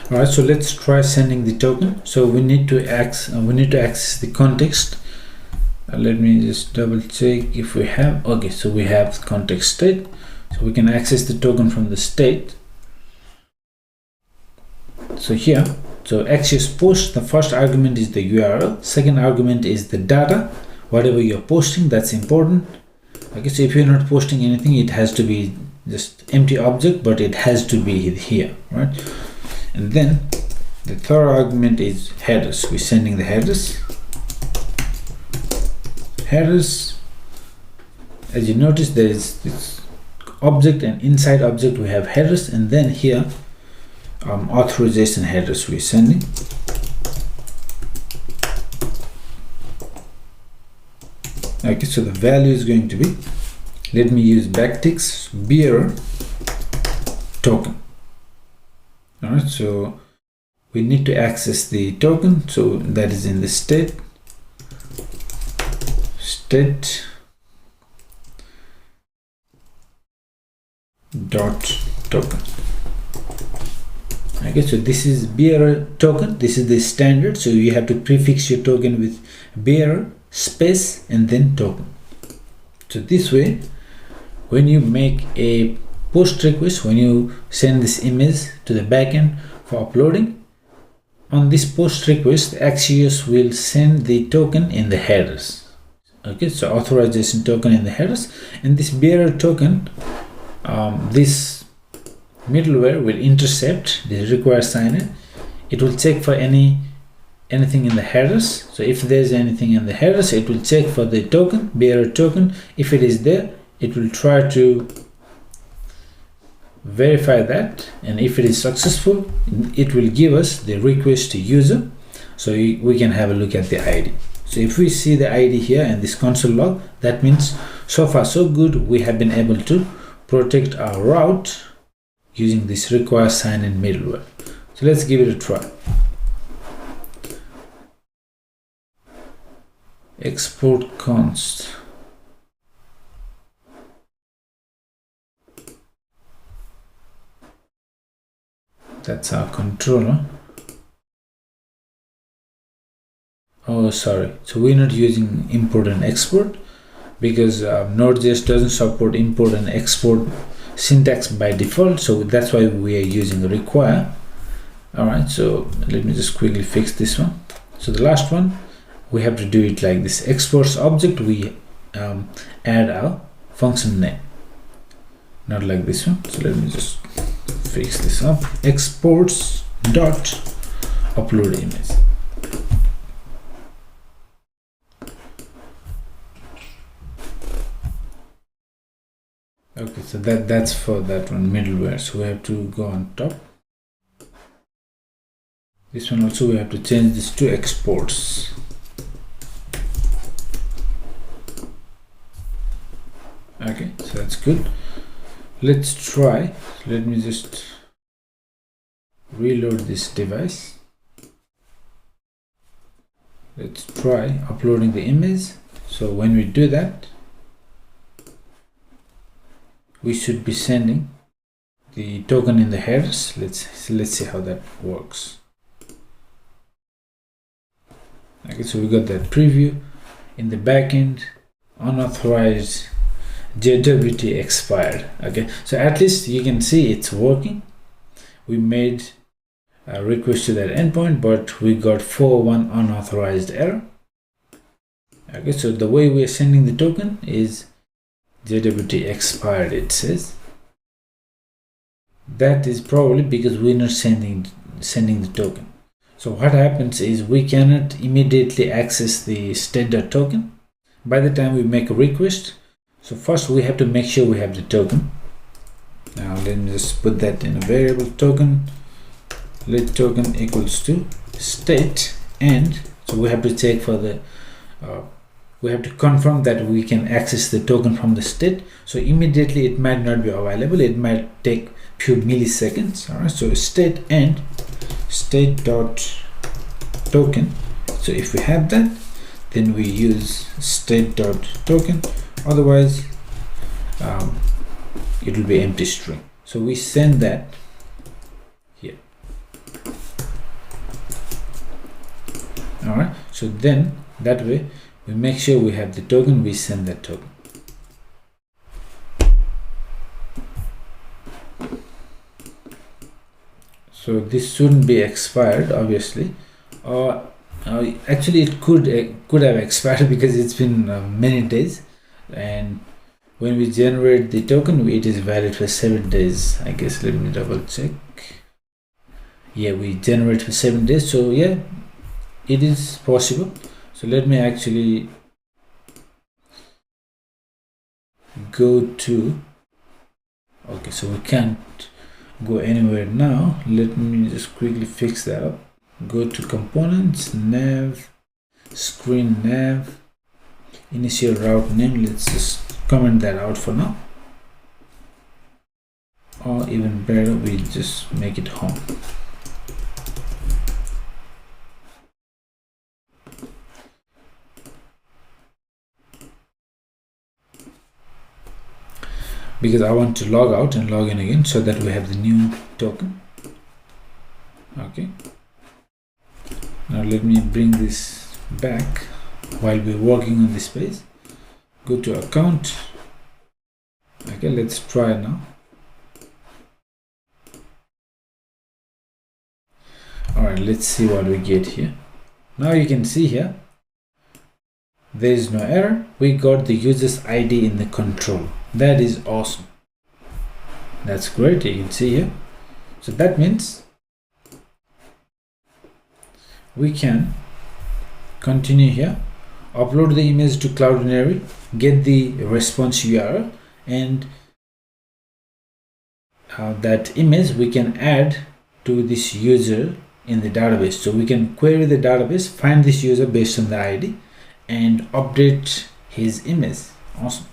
All right, so let's try sending the token. So we need to access the context. Let me just double check if we have. Okay, so we have context state, so we can access the token from the state. So here, so Axios post, the first argument is the URL, second argument is the data, whatever you're posting, that's important. Okay, so if you're not posting anything, it has to be just empty object, but it has to be here, right? And then the third argument is headers. We're sending the headers. As you notice, there is this object, and inside object we have headers, and then here authorization headers we're sending. Okay, so the value is going to be, let me use backticks bearer token. All right, so we need to access the token, so that is in the state dot token. Okay, so this is bearer token, this is the standard, so you have to prefix your token with bearer space and then token. So this way, when you make a post request, when you send this image to the backend for uploading, on this post request, Axios will send the token in the headers. Okay, so authorization token in the headers, and this bearer token, this middleware will intercept the require signer. It will check for anything in the headers. So if there's anything in the headers, it will check for the token, bearer token. If it is there, it will try to verify that, and if it is successful, it will give us the request to user, so we can have a look at the ID. So if we see the ID here and this console log, that means so far so good, we have been able to protect our route using this require sign-in middleware. So let's give it a try. Export const. That's our controller. Oh, sorry. So we're not using import and export because Node.js doesn't support import and export syntax by default. So that's why we are using require. All right. So let me just quickly fix this one. So the last one, we have to do it like this. Exports object, we add our function name. Not like this one. So let me just fix this up. Exports dot upload image. Okay, so that's for that one middleware. So we have to go on top. This one also we have to change this to exports. Okay, so that's good. Let's try. Let me just reload this device. Let's try uploading the image. So when we do that, we should be sending the token in the headers. Let's see how that works. Okay, so we got that preview in the backend. Unauthorized JWT expired. Okay, so at least you can see it's working. We made a request to that endpoint, but we got 401 unauthorized error. Okay, so the way we are sending the token is JWT expired, it says. That is probably because we're not sending the token. So what happens is we cannot immediately access the state.token by the time we make a request. So first we have to make sure we have the token. Now let me just put that in a variable token. Let token equals to state, and so we have to check for the we have to confirm that we can access the token from the state. So immediately it might not be available, it might take few milliseconds. All right, so state and state dot token. So if we have that, then we use state dot token, otherwise it will be empty string. So we send that here. So then that way we make sure we have the token, we send that token. So this shouldn't be expired, obviously, or actually it could have expired because it's been many days, and when we generate the token it is valid for 7 days, I guess. Let me double check. Yeah, we generate for 7 days, so yeah, it is possible. So let me actually go to, okay, so we can't go anywhere now. Let me just quickly fix that up. Go to components, nav, screen nav, initial route name. Let's just comment that out for now, or even better, we just make it home. Because I want to log out and log in again so that we have the new token. Okay, now let me bring this back while we're working on this page. Go to account. Okay, let's try now. All right, let's see what we get here. Now you can see here there is no error. We got the user's ID in the control. That is awesome. That's great. You can see here. So that means we can continue here, upload the image to Cloudinary, get the response URL, and that image we can add to this user in the database. So we can query the database, find this user based on the ID, and update his image. Awesome.